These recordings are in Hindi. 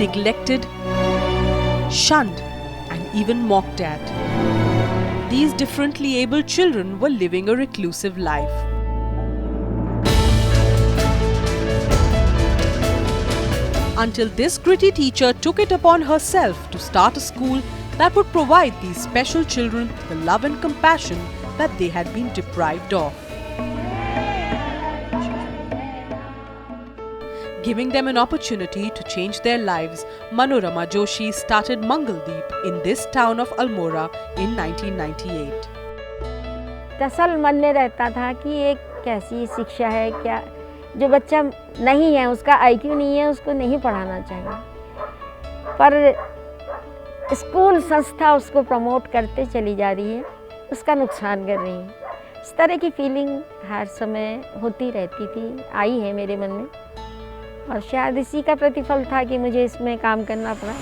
neglected, shunned, and even mocked at. These differently abled children were living a reclusive life. Until this gritty teacher took it upon herself to start a school that would provide these special children the love and compassion that they had been deprived of. Giving them an opportunity to change their lives, Manorama Joshi started Mangaldeep in this town of Almora in 1998. दरअसल मन में रहता था कि एक कैसी शिक्षा है, क्या जो बच्चा नहीं है, उसका IQ नहीं है, उसको नहीं पढ़ाना चाहिए, पर स्कूल संस्था उसको प्रमोट करते चली जा रही है, उसका नुकसान कर रही है। इस तरह की फीलिंग हर समय होती रहती थी, आई है मेरे मन में, और शायद इसी का प्रतिफल था कि मुझे इसमें काम करना पड़ा।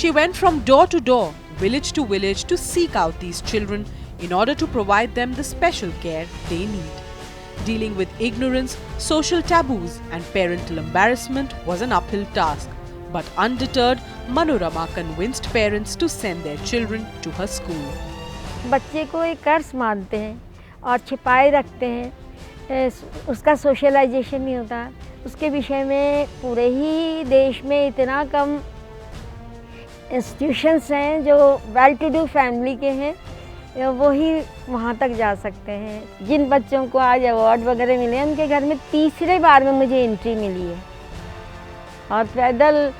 She went from door to door, village to village to seek out these children in order to provide them the special care they need. Dealing with ignorance, social taboos and parental embarrassment was an uphill task. But undeterred, Manorama convinced parents to send their children to her school. बच्चे को एक कर्ज मानते हैं और छिपाए रखते हैं, उसका सोशलाइजेशन नहीं होता, उसके विषय में पूरे ही देश में इतना कम इंस्टीट्यूशंस हैं जो वेल टू डू फैमिली के हैं, वो ही वहाँ तक जा सकते हैं। जिन बच्चों को आज अवार्ड वगैरह मिले हैं, उनके घर में तीसरे बार में मुझे एंट्री मिली है, और पैदल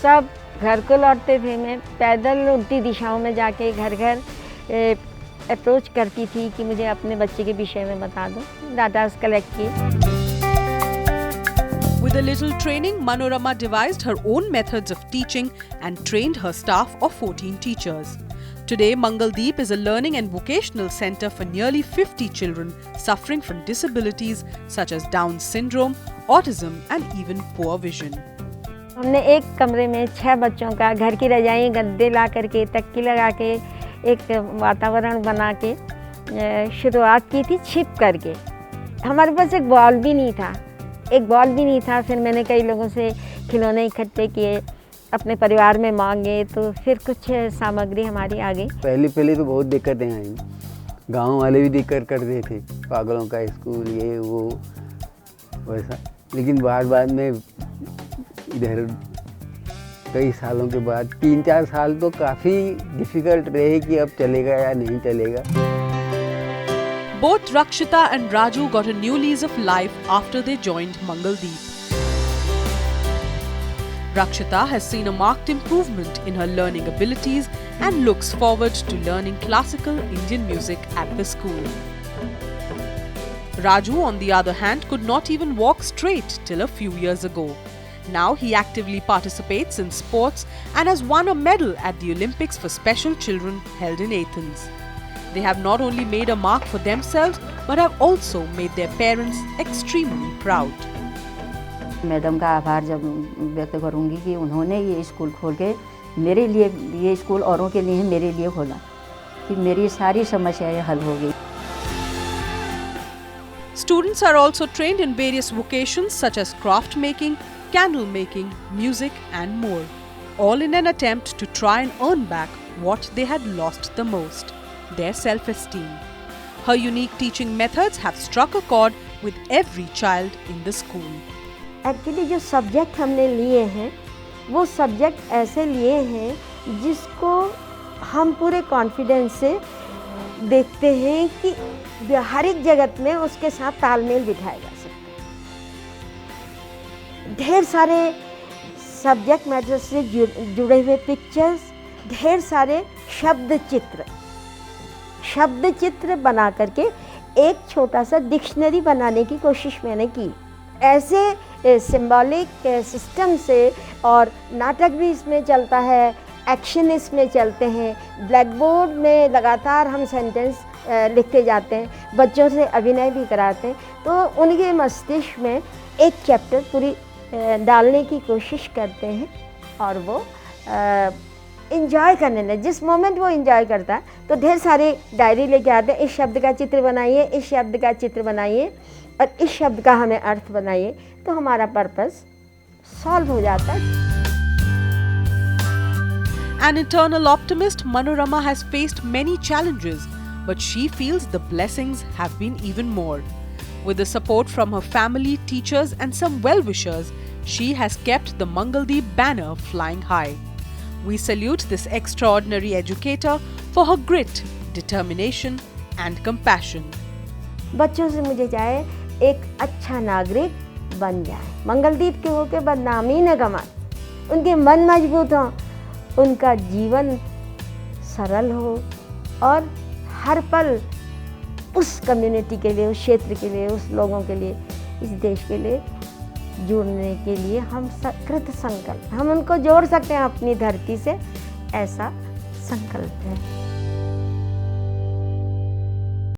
सब घर को लौटते थे। मैं पैदल उल्टी दिशाओं में जाके घर घर अप्रोच करती थी कि मुझे अपने बच्चे के विषय में बता दो, डाटास कलेक्ट किए। With a little training, Manorama devised her own methods of teaching and trained her staff of 14 teachers. Today, Mangaldeep is a learning and vocational center for nearly 50 children suffering from disabilities such as Down syndrome, autism and even poor vision. हमने एक कमरे में 6 बच्चों का घर की रजाई गद्दे ला करके तक्की लगा के एक वातावरण बना के शुरुआत की थी, छिप करके। हमारे पास एक बॉल भी नहीं था, फिर मैंने कई लोगों से खिलौने इकट्ठे किए, अपने परिवार में मांगे, तो फिर कुछ सामग्री हमारी आ गई। पहले तो बहुत दिक्कतें आई, गांव वाले भी दिक्कत करते थे, पागलों का स्कूल ये वो वैसा, लेकिन बाद में इधर कई सालों के बाद 3-4 साल तो काफ़ी डिफ़िकल्ट रहे कि अब चलेगा या नहीं चलेगा। Both Rakshita and Raju got a new lease of life after they joined Mangaldeep. Rakshita has seen a marked improvement in her learning abilities and looks forward to learning classical Indian music at the school. Raju, on the other hand, could not even walk straight till a few years ago. Now he actively participates in sports and has won a medal at the Olympics for special children held in Athens. They have not only made a mark for themselves but have also made their parents extremely proud. Madam का आभार जब व्यक्त करूंगी कि उन्होंने ये स्कूल खोल के मेरे लिए, ये स्कूल औरों के लिए मेरे लिए खोला, कि मेरी सारी समस्याएं हल हो गई। Students are also trained in various vocations such as craft making, candle making, music and more, all in an attempt to try and earn back what they had lost the most, their self-esteem. Her unique teaching methods have struck a chord with every child in the school. Actually जो सब्जेक्ट हमने लिए हैं, वो सब्जेक्ट ऐसे लिए हैं जिसको हम पूरे कॉन्फिडेंस से देखते हैं कि व्यवहारिक जगत में उसके साथ तालमेल बिठाया जा सकता है। ढेर सारे सब्जेक्ट मैटर से जुड़े हुए पिक्चर्स, ढेर सारे शब्द चित्र बना करके एक छोटा सा डिक्शनरी बनाने की कोशिश मैंने की। ऐसे सिंबॉलिक सिस्टम से, और नाटक भी इसमें चलता है, एक्शन इसमें चलते हैं, ब्लैक बोर्ड में लगातार हम सेंटेंस लिखते जाते हैं, बच्चों से अभिनय भी कराते हैं, तो उनके मस्तिष्क में एक चैप्टर पूरी डालने की कोशिश करते हैं, और वो इंजॉय करने लगे। जिस मोमेंट वो इंजॉय करता है तो ढेर सारे डायरी लेके आते हैं, इस शब्द का चित्र बनाइए, इस शब्द का चित्र बनाइए और इस शब्द का हमें अर्थ बनाइए, तो हमारा पर्पस सॉल्व हो जाता है। An eternal optimist, Manorama has faced many challenges, but she feels the blessings have been even more. With the support from her family, teachers, and some well-wishers, she has kept the Mangaldeep banner flying high. We salute this extraordinary educator for her grit, determination, and compassion. बच्चों से मुझे चाहे एक अच्छा नागरिक बन जाए, मंगलदीप के होकर बदनामी न कमाए, उनके मन मजबूत हों, उनका जीवन सरल हो और हर पल उस कम्युनिटी के लिए, उस क्षेत्र के लिए, उस लोगों के लिए, इस देश के लिए जुड़ने के लिए हम कृत संकल्प, हम उनको जोड़ सकते हैं अपनी धरती से, ऐसा संकल्प है।